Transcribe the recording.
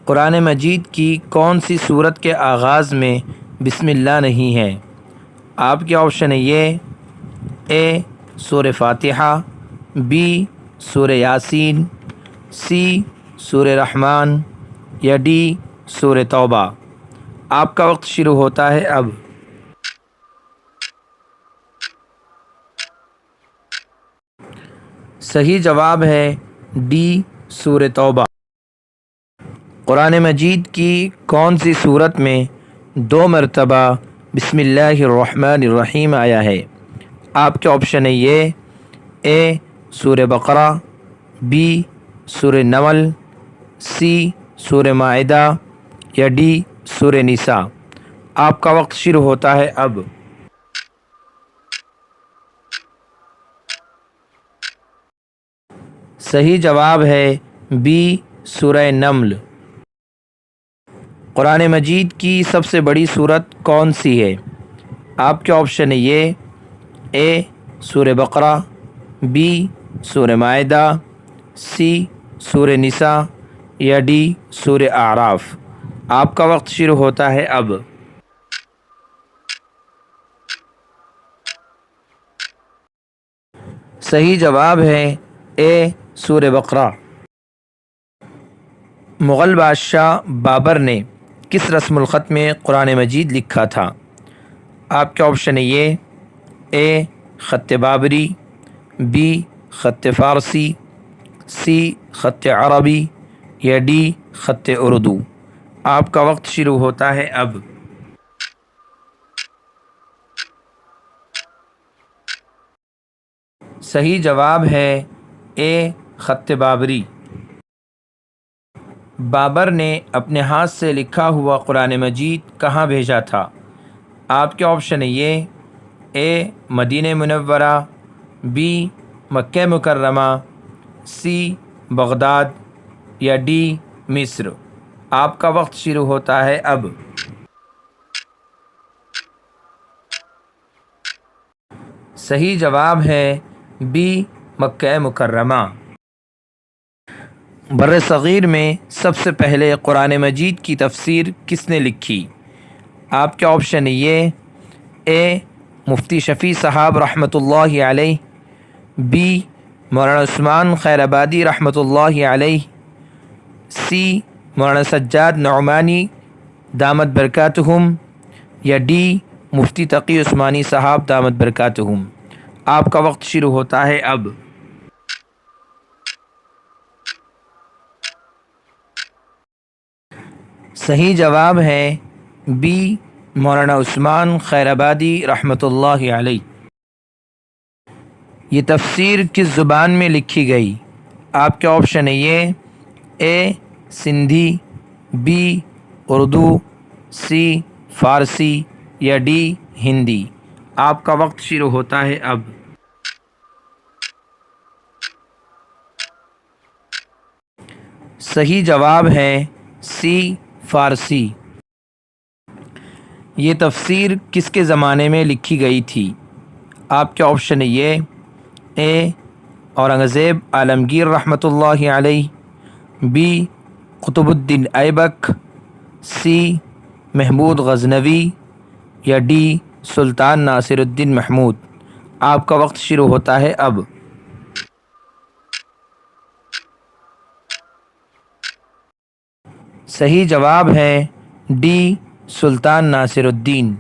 قرآن مجید کی کون سی صورت کے آغاز میں بسم اللہ نہیں ہے؟ آپ کے آپشن ہے یہ: اے سورہ فاتحہ، بی سورہ یاسین، سی سورہ رحمان یا ڈی سورہ توبہ۔ آپ کا وقت شروع ہوتا ہے اب۔ صحیح جواب ہے ڈی سورہ توبہ۔ قرآن مجید کی کون سی صورت میں 2 مرتبہ بسم اللہ الرحمن الرحیم آیا ہے؟ آپ کے آپشن ہے یہ: اے سورہ بقرہ، بی سورہ نمل، سی سورہ مائدہ یا ڈی سورہ نساء۔ آپ کا وقت شروع ہوتا ہے اب۔ صحیح جواب ہے بی سورہ نمل۔ قرآن مجید کی سب سے بڑی سورت کون سی ہے؟ آپ کے آپشن ہے یہ: اے سورہ بقرہ، بی سورہ مائدہ، سی سورہ نساء یا ڈی سورہ اعراف۔ آپ کا وقت شروع ہوتا ہے اب۔ صحیح جواب ہے اے سورہ بقرہ۔ مغل بادشاہ بابر نے کس رسم الخط میں قرآن مجید لکھا تھا؟ آپ کے آپشن ہے یہ: اے خط بابری، بی خط فارسی، سی خط عربی یا ڈی خط اردو۔ آپ کا وقت شروع ہوتا ہے اب۔ صحیح جواب ہے اے خط بابری۔ بابر نے اپنے ہاتھ سے لکھا ہوا قرآن مجید کہاں بھیجا تھا؟ آپ کے آپشن ہے یہ: اے مدینہ منورہ، بی مکہ مکرمہ، سی بغداد یا ڈی مصر۔ آپ کا وقت شروع ہوتا ہے اب۔ صحیح جواب ہے بی مکہ مکرمہ۔ بر صغیر میں سب سے پہلے قرآن مجید کی تفسیر کس نے لکھی؟ آپ کے آپشن ہے یہ: اے مفتی شفیع صاحب رحمۃ اللہ علیہ، بی مولانا عثمان خیر آبادی رحمۃ اللہ علیہ، سی مولانا سجاد نعمانی دامت برکاتہم یا ڈی مفتی تقی عثمانی صاحب دامت برکاتہم۔ آپ کا وقت شروع ہوتا ہے اب۔ صحیح جواب ہے بی مولانا عثمان خیر آبادی رحمۃ اللہ علیہ۔ یہ تفسیر کس زبان میں لکھی گئی؟ آپ کے آپشن ہے یہ: اے سندھی، بی اردو، سی فارسی یا ڈی ہندی۔ آپ کا وقت شروع ہوتا ہے اب۔ صحیح جواب ہے سی فارسی۔ یہ تفسیر کس کے زمانے میں لکھی گئی تھی؟ آپ کے آپشن ہے یہ: اے اورنگزیب عالمگیر رحمۃ اللہ علیہ، بی قطب الدین ایبک، سی محمود غزنوی یا ڈی سلطان ناصر الدین محمود۔ آپ کا وقت شروع ہوتا ہے اب۔ صحیح جواب ہے ڈی سلطان ناصر الدین۔